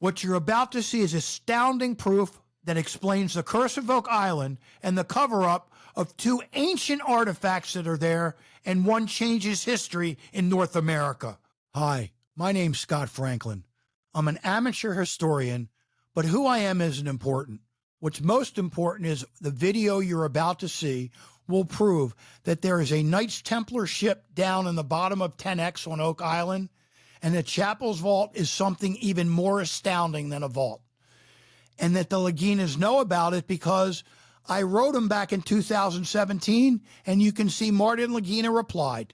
What you're about to see is astounding proof that explains the curse of Oak Island and the cover-up of two ancient artifacts that are there, and one changes history in North America. Hi, my name's Scott Franklin. I'm an amateur historian, but who I am isn't important. What's most important is the video you're about to see will prove that there is a Knights Templar ship down in the bottom of 10X on Oak Island, and the chapel's vault is something even more astounding than a vault. And that the Laginas know about it because I wrote them back in 2017, and you can see Martin Lagina replied.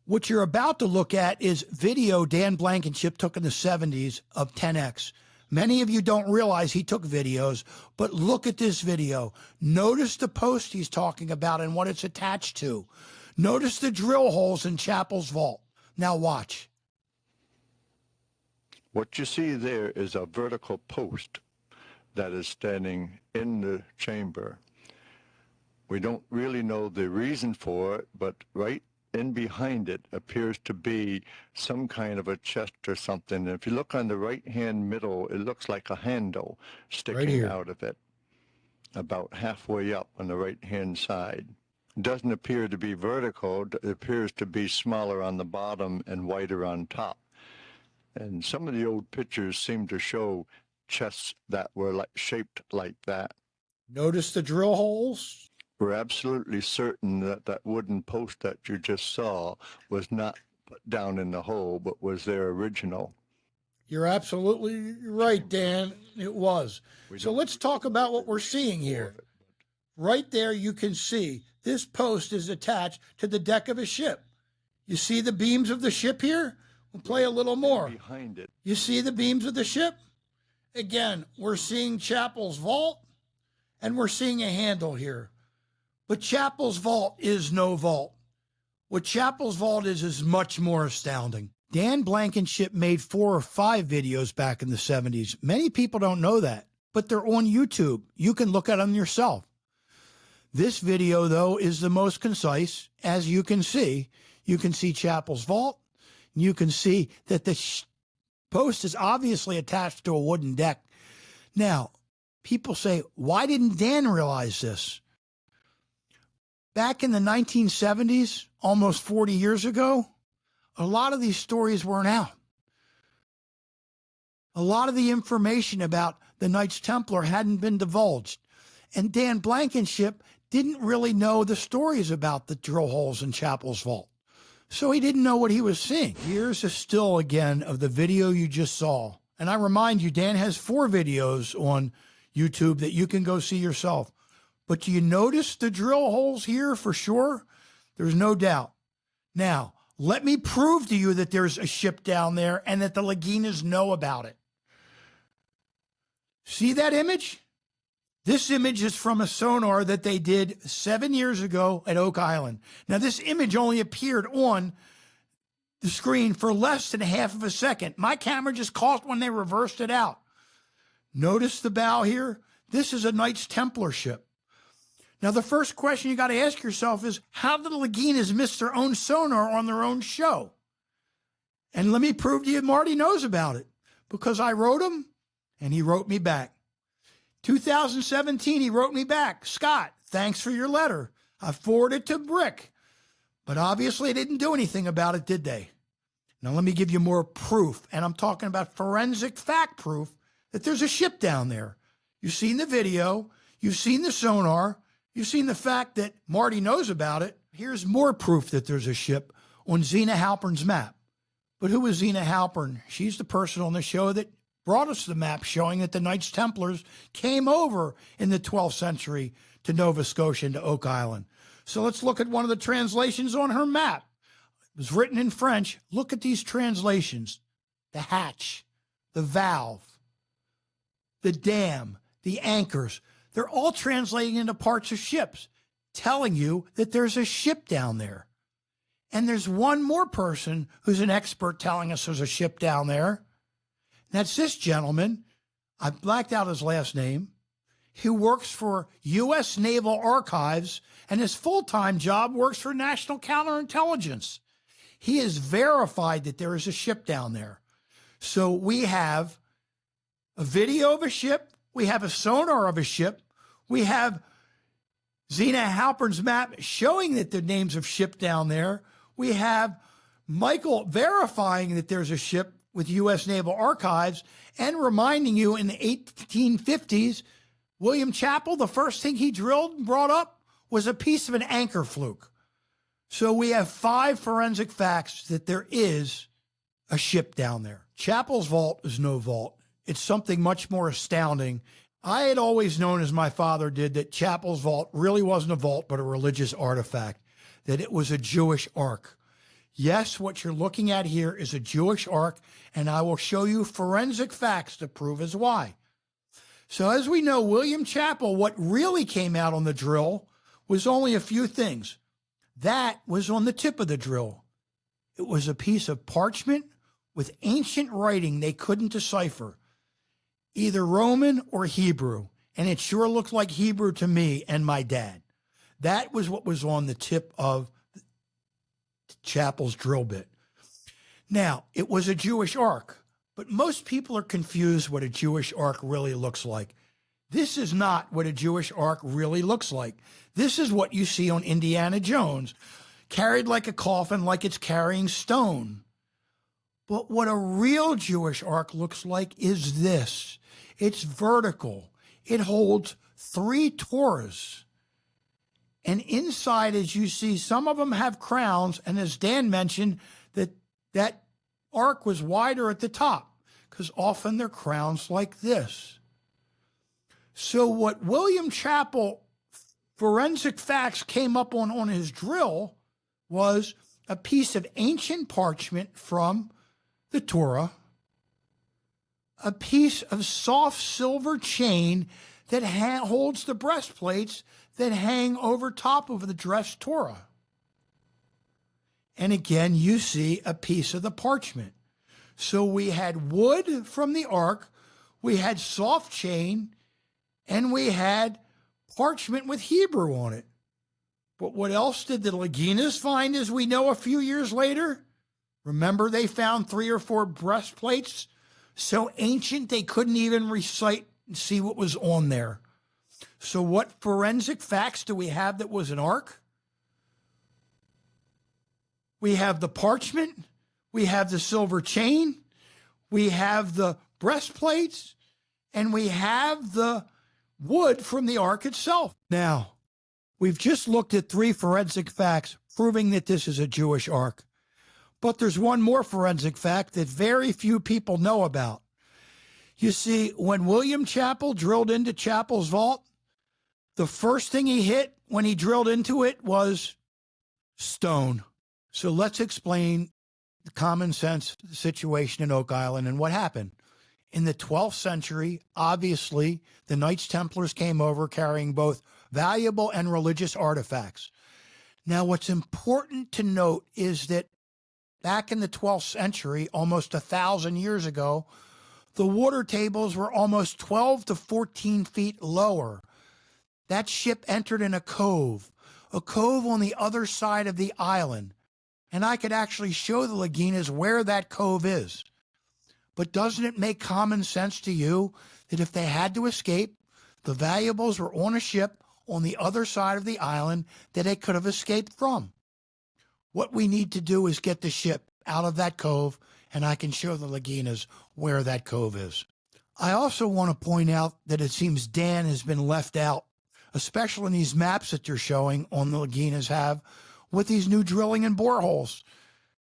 What you're about to look at is video Dan Blankenship took in the 70s of 10X. Many of you don't realize he took videos, but look at this video. Notice the post he's talking about and what it's attached to. Notice the drill holes in chapel's vault. Now watch. What you see there is a vertical post that is standing in the chamber. We don't really know the reason for it, but right in behind it appears to be some kind of a chest or something. And if you look on the right-hand middle, it looks like a handle sticking out of it, about halfway up on the right-hand side. It doesn't appear to be vertical. It appears to be smaller on the bottom and wider on top. And some of the old pictures seem to show chests that were shaped like that. Notice the drill holes? We're absolutely certain that that wooden post that you just saw was not put down in the hole, but was their original. You're absolutely right, Dan. It was. So let's talk about what we're seeing here. Right there, you can see this post is attached to the deck of a ship. You see the beams of the ship here? We'll play a little more. Behind it. You see the beams of the ship? Again, we're seeing chapel's vault, and we're seeing a handle here. But chapel's vault is no vault. What chapel's vault is much more astounding. Dan Blankenship made 4 or 5 videos back in the 70s. Many people don't know that, but they're on YouTube. You can look at them yourself. This video, though, is the most concise. As you can see chapel's vault. You can see that the post is obviously attached to a wooden deck. Now, people say, why didn't Dan realize this? Back in the 1970s, almost 40 years ago, a lot of these stories weren't out. A lot of the information about the Knights Templar hadn't been divulged. And Dan Blankenship didn't really know the stories about the drill holes in chapel's vault. So he didn't know what he was seeing. Here's a still again of the video you just saw. And I remind you, Dan has 4 videos on YouTube that you can go see yourself. But do you notice the drill holes here for sure? There's no doubt. Now, let me prove to you that there's a ship down there and that the Laginas know about it. See that image? This image is from a sonar that they did 7 years ago at Oak Island. Now, this image only appeared on the screen for less than half of a second. My camera just caught when they reversed it out. Notice the bow here? This is a Knights Templar ship. Now, the first question you got to ask yourself is, how did the Laginas miss their own sonar on their own show? And let me prove to you, Marty knows about it, because I wrote him and he wrote me back. 2017, he wrote me back, Scott, thanks for your letter. I forwarded it to Brick, but obviously they didn't do anything about it, did they? Now, let me give you more proof, and I'm talking about forensic fact proof that there's a ship down there. You've seen the video, you've seen the sonar, you've seen the fact that Marty knows about it. Here's more proof that there's a ship on Zena Halpern's map. But who is Zena Halpern? She's the person on the show that brought us the map showing that the Knights Templars came over in the 12th century to Nova Scotia and to Oak Island. So let's look at one of the translations on her map. It was written in French. Look at these translations. The hatch, the valve, the dam, the anchors. They're all translating into parts of ships, telling you that there's a ship down there. And there's one more person who's an expert telling us there's a ship down there. That's this gentleman. I blacked out his last name. He works for US Naval Archives, and his full-time job works for National Counterintelligence. He has verified that there is a ship down there. So we have a video of a ship. We have a sonar of a ship. We have Zena Halpern's map showing that the names of ship down there. We have Michael verifying that there's a ship with US Naval Archives and reminding you in the 1850s, William Chappell, the first thing he drilled and brought up was a piece of an anchor fluke. So we have 5 forensic facts that there is a ship down there. Chappell's vault is no vault. It's something much more astounding. I had always known, as my father did, that Chappell's vault really wasn't a vault, but a religious artifact, that it was a Jewish Ark. Yes, what you're looking at here is a Jewish Ark, and I will show you forensic facts to prove as why. So as we know, William Chappell, what really came out on the drill was only a few things. That was on the tip of the drill. It was a piece of parchment with ancient writing they couldn't decipher, either Roman or Hebrew, and it sure looked like Hebrew to me and my dad. That was what was on the tip of Chappell's drill bit. Now, it was a Jewish Ark, but most people are confused what a Jewish Ark really looks like. This is not what a Jewish Ark really looks like. This is what you see on Indiana Jones, carried like a coffin, like it's carrying stone. But what a real Jewish Ark looks like is this. It's vertical. It holds 3 Torahs. And inside, as you see, some of them have crowns. And as Dan mentioned, that ark was wider at the top because often they're crowns like this. So what William Chappell forensic facts came up on his drill was a piece of ancient parchment from the Torah, a piece of soft silver chain that holds the breastplates that hang over top of the dressed Torah. And again, you see a piece of the parchment. So we had wood from the ark, we had soft chain, and we had parchment with Hebrew on it. But what else did the Laginas find, as we know, a few years later? Remember, they found 3 or 4 breastplates so ancient they couldn't even recite and see what was on there. So what forensic facts do we have that was an ark? We have the parchment, we have the silver chain, we have the breastplates, and we have the wood from the ark itself. Now, we've just looked at 3 forensic facts proving that this is a Jewish ark. But there's one more forensic fact that very few people know about. You see, when William Chappell drilled into Chappell's vault, the first thing he hit when he drilled into it was stone. So let's explain the common sense situation in Oak Island and what happened. In the 12th century, obviously, the Knights Templars came over carrying both valuable and religious artifacts. Now, what's important to note is that back in the 12th century, almost 1,000 years ago, the water tables were almost 12 to 14 feet lower. That ship entered in a cove on the other side of the island. And I could actually show the Laginas where that cove is. But doesn't it make common sense to you that if they had to escape, the valuables were on a ship on the other side of the island that they could have escaped from? What we need to do is get the ship out of that cove, and I can show the Laginas where that cove is. I also want to point out that it seems Dan has been left out, especially in these maps that you're showing on the Laginas have with these new drilling and boreholes.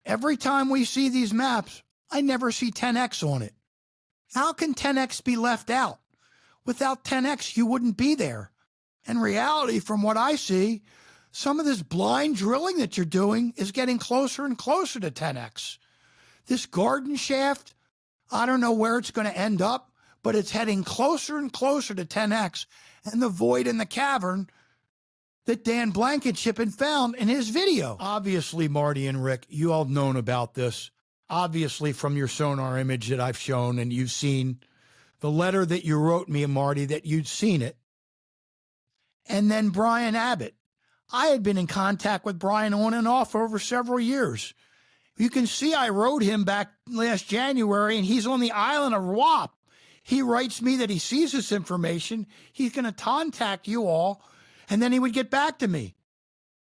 Every time we see these maps, I never see 10X on it. How can 10X be left out? Without 10X, you wouldn't be there. In reality, from what I see, some of this blind drilling that you're doing is getting closer and closer to 10X. This garden shaft, I don't know where it's going to end up, but it's heading closer and closer to 10X, and the void in the cavern that Dan Blankenship had found in his video. Obviously, Marty and Rick, you all known about this. Obviously, from your sonar image that I've shown, and you've seen the letter that you wrote me, Marty, that you'd seen it. And then Brian Abbott. I had been in contact with Brian on and off over several years. You can see I wrote him back last January, and he's on the island of Wap. He writes me that he sees this information. He's going to contact you all, and then he would get back to me.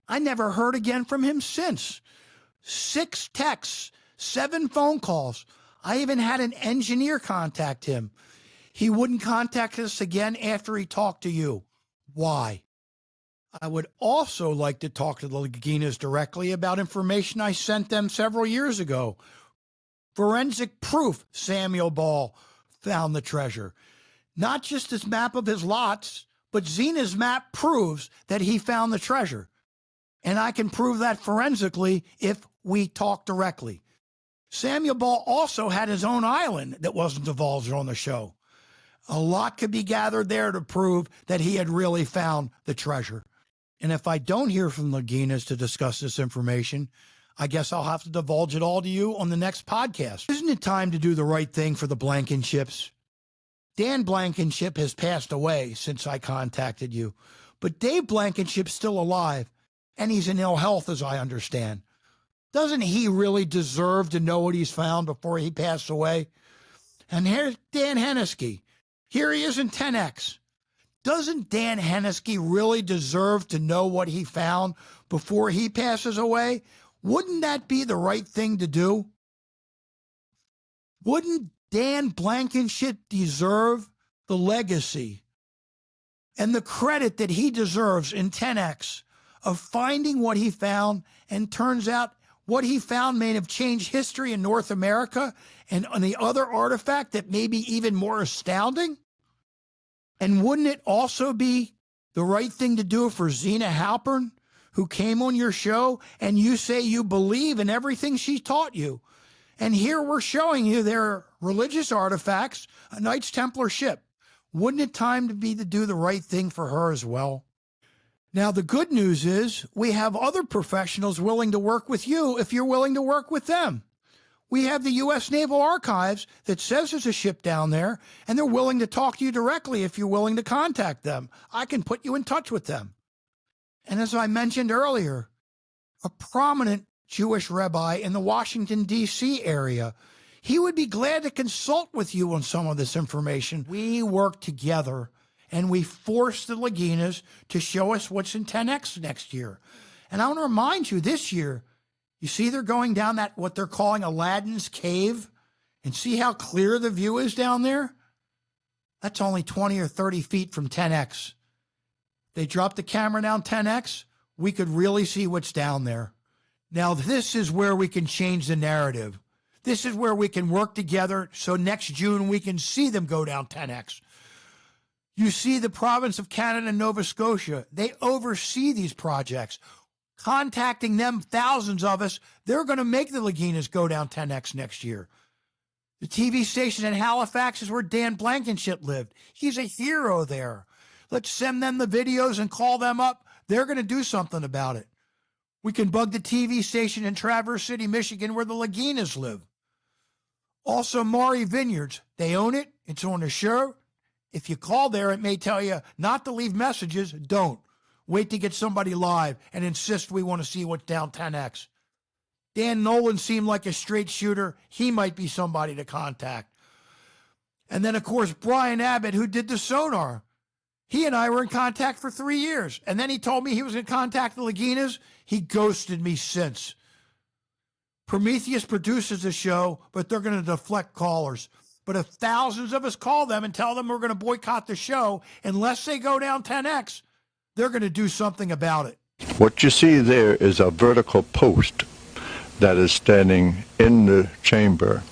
I never heard again from him since. 6 texts, 7 phone calls. I even had an engineer contact him. He wouldn't contact us again after he talked to you. Why? I would also like to talk to the Laginas directly about information I sent them several years ago. Forensic proof Samuel Ball found the treasure. Not just this map of his lots, but Zena's map proves that he found the treasure. And I can prove that forensically if we talk directly. Samuel Ball also had his own island that wasn't divulged on the show. A lot could be gathered there to prove that he had really found the treasure. And if I don't hear from Laginas to discuss this information, I guess I'll have to divulge it all to you on the next podcast. Isn't it time to do the right thing for the Blankenships? Dan Blankenship has passed away since I contacted you, but Dave Blankenship's still alive, and he's in ill health, as I understand. Doesn't he really deserve to know what he's found before he passed away? And here's Dan Hennesky. Here he is in 10X. Doesn't Dan Hennesky really deserve to know what he found before he passes away? Wouldn't that be the right thing to do? Wouldn't Dan Blankenship deserve the legacy and the credit that he deserves in 10X of finding what he found? And turns out what he found may have changed history in North America, and on the other artifact that may be even more astounding? And wouldn't it also be the right thing to do for Zena Halpern, who came on your show, and you say you believe in everything she taught you? And here we're showing you their religious artifacts, a Knights Templar ship. Wouldn't it time to do the right thing for her as well? Now, the good news is we have other professionals willing to work with you if you're willing to work with them. We have the US Naval Archives that says there's a ship down there, and they're willing to talk to you directly if you're willing to contact them. I can put you in touch with them. And as I mentioned earlier, a prominent Jewish rabbi in the Washington, D.C. area, he would be glad to consult with you on some of this information. We work together, and we force the Laginas to show us what's in 10X next year. And I want to remind you, this year, you see they're going down that, what they're calling Aladdin's Cave, and see how clear the view is down there? That's only 20 or 30 feet from 10X. They drop the camera down 10X, we could really see what's down there. Now, this is where we can change the narrative. This is where we can work together so next June we can see them go down 10X. You see the province of Canada and Nova Scotia, they oversee these projects. Contacting them, thousands of us, they're going to make the Laginas go down 10X next year. The TV station in Halifax is where Dan Blankenship lived. He's a hero there. Let's send them the videos and call them up. They're going to do something about it. We can bug the TV station in Traverse City, Michigan, where the Laginas live. Also, Maury Vineyards, they own it. It's on the show. If you call there, it may tell you not to leave messages. Don't. Wait to get somebody live and insist we want to see what's down 10X. Dan Nolan seemed like a straight shooter. He might be somebody to contact. And then, of course, Brian Abbott, who did the sonar. He and I were in contact for 3 years. And then he told me he was going to contact the Laginas. He ghosted me since. Prometheus produces the show, but they're going to deflect callers. But if thousands of us call them and tell them we're going to boycott the show, unless they go down 10X, they're going to do something about it. What you see there is a vertical post that is standing in the chamber.